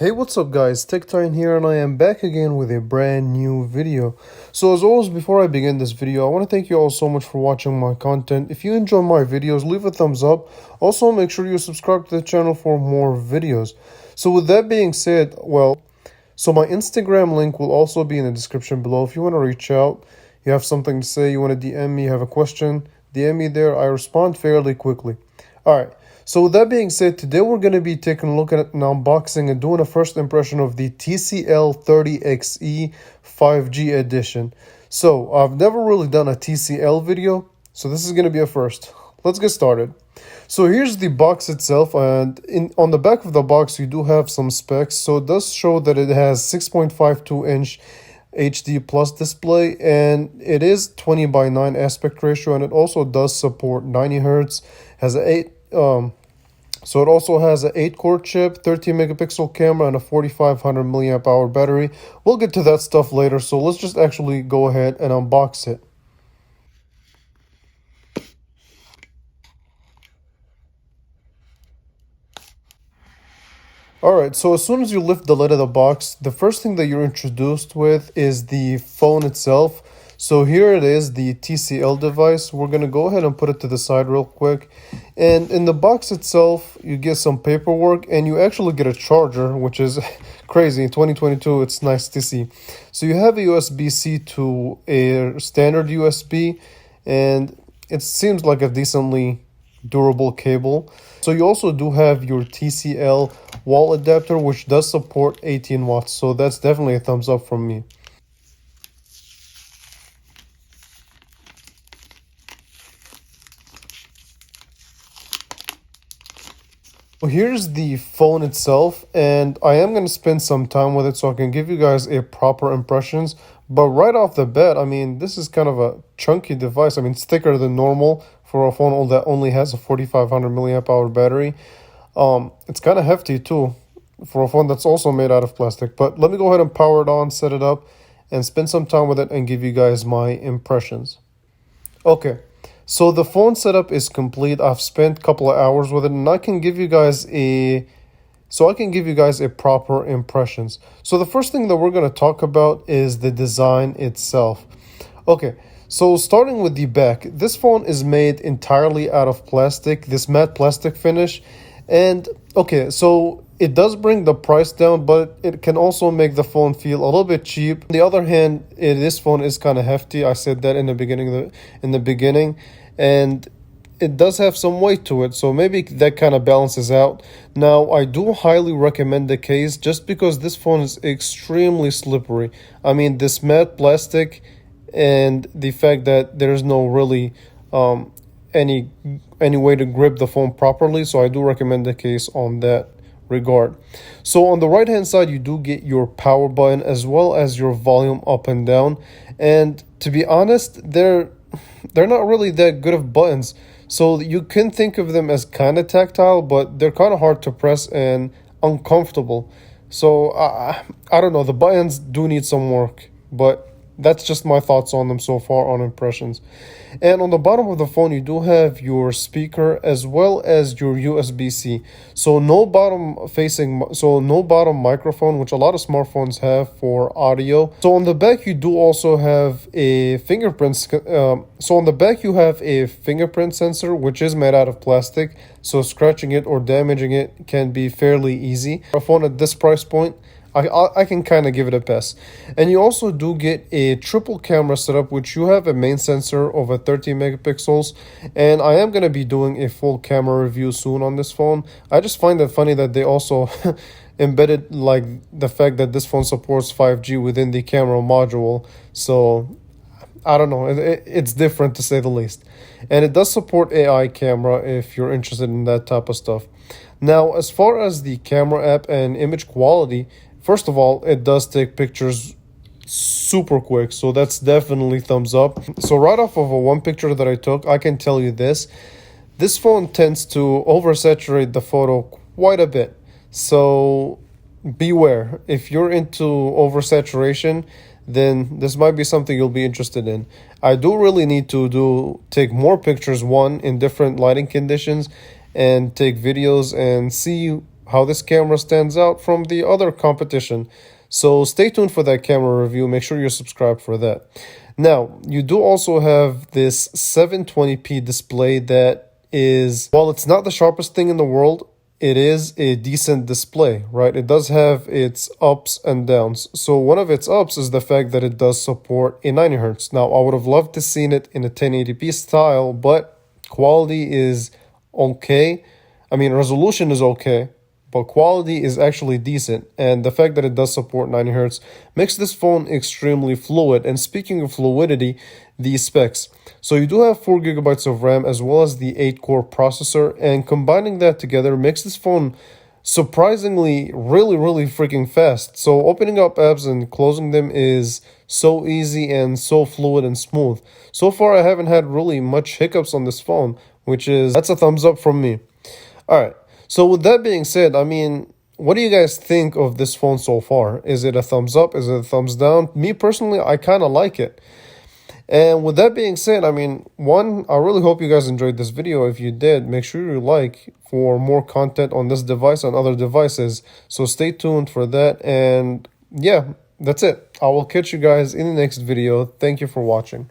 Hey, what's up guys, TechTime here, and I am back again with a brand new video. So as always, before I begin this video, I want to thank you all so much for watching my content. If you enjoy my videos, leave a thumbs up. Also, make sure you subscribe to the channel for more videos. So with that being said, so my Instagram link will also be in the description below. If you want to reach out, you have something to say, you want to DM me, you have a question, DM me there. I respond fairly quickly. Alright. So with that being said, today we're going to be taking a look at an unboxing and doing a first impression of the TCL 30XE 5G edition. So I've never really done a TCL video, so this is going to be a first. Let's get started. So here's the box itself, and on the back of the box you do have some specs. So it does show that it has 6.52-inch HD plus display, and it is 20:9 aspect ratio, and it also does support 90 Hz, has a so it also has an 8-core chip, 13 megapixel camera, and a 4500 milliamp hour battery. We'll get to that stuff later, so let's just actually go ahead and unbox it. Alright, so as soon as you lift the lid of the box, the first thing that you're introduced with is the phone itself. So here it is, the TCL device. We're going to go ahead and put it to the side real quick. And in the box itself, you get some paperwork and you actually get a charger, which is crazy. In 2022, it's nice to see. So you have a USB-C to a standard USB, and it seems like a decently durable cable. So you also do have your TCL wall adapter, which does support 18 watts. So that's definitely a thumbs up from me. Well, here's the phone itself, and I am going to spend some time with it so I can give you guys a proper impressions. But right off the bat, I mean, this is kind of a chunky device. I mean, it's thicker than normal for a phone that only has a 4500 milliamp hour battery. It's kind of hefty too for a phone that's also made out of plastic. But let me go ahead and power it on, set it up, and spend some time with it and give you guys my impressions. Okay. So the phone setup is complete. I've spent a couple of hours with it, and I can give you guys a proper impressions. So the first thing that we're going to talk about is the design itself. Okay, so starting with the back, this phone is made entirely out of plastic, this matte plastic finish. And okay, so it does bring the price down, but it can also make the phone feel a little bit cheap. On the other hand, this phone is kind of hefty. I said that in the beginning, and it does have some weight to it, so maybe that kind of balances out. Now, I do highly recommend the case just because this phone is extremely slippery. I mean, this matte plastic and the fact that there's no really any way to grip the phone properly, so I do recommend the case on that regard. So on the right hand side, you do get your power button as well as your volume up and down, and to be honest, they're not really that good of buttons. So you can think of them as kind of tactile, but they're kind of hard to press and uncomfortable. So I don't know, the buttons do need some work, but that's just my thoughts on them so far on impressions. And on the bottom of the phone, you do have your speaker as well as your USB-C. So no bottom microphone, which a lot of smartphones have for audio. So on the back, you do also have a fingerprint. So on the back, you have a fingerprint sensor, which is made out of plastic. So scratching it or damaging it can be fairly easy. A phone at this price point, I can kind of give it a pass. And you also do get a triple camera setup, which you have a main sensor of 13 megapixels. And I am going to be doing a full camera review soon on this phone. I just find it funny that they also embedded like the fact that this phone supports 5G within the camera module. So I don't know, it's different to say the least. And it does support AI camera if you're interested in that type of stuff. Now, as far as the camera app and image quality, first of all, it does take pictures super quick, so that's definitely thumbs up. So right off of one picture that I took, I can tell you this phone tends to oversaturate the photo quite a bit. So beware, if you're into oversaturation, then this might be something you'll be interested in. I do really need to take more pictures, one, in different lighting conditions, and take videos and see how this camera stands out from the other competition. So stay tuned for that camera review. Make sure you're subscribed for that. Now, you do also have this 720p display that is, while it's not the sharpest thing in the world, it is a decent display, right? It does have its ups and downs. So one of its ups is the fact that it does support a 90 hertz. Now, I would have loved to seen it in a 1080p style, but quality is okay. I mean, resolution is okay, but quality is actually decent. And the fact that it does support 90 hertz makes this phone extremely fluid. And speaking of fluidity, the specs. So you do have 4 gigabytes of RAM as well as the 8-core processor, and combining that together makes this phone surprisingly really freaking fast. So opening up apps and closing them is so easy and so fluid and smooth. So far I haven't had really much hiccups on this phone, that's a thumbs up from me. All right. So with that being said, I mean, what do you guys think of this phone so far? Is it a thumbs up? Is it a thumbs down? Me personally, I kind of like it. And with that being said, I mean, one, I really hope you guys enjoyed this video. If you did, make sure you like for more content on this device and other devices. So stay tuned for that. And yeah, that's it. I will catch you guys in the next video. Thank you for watching.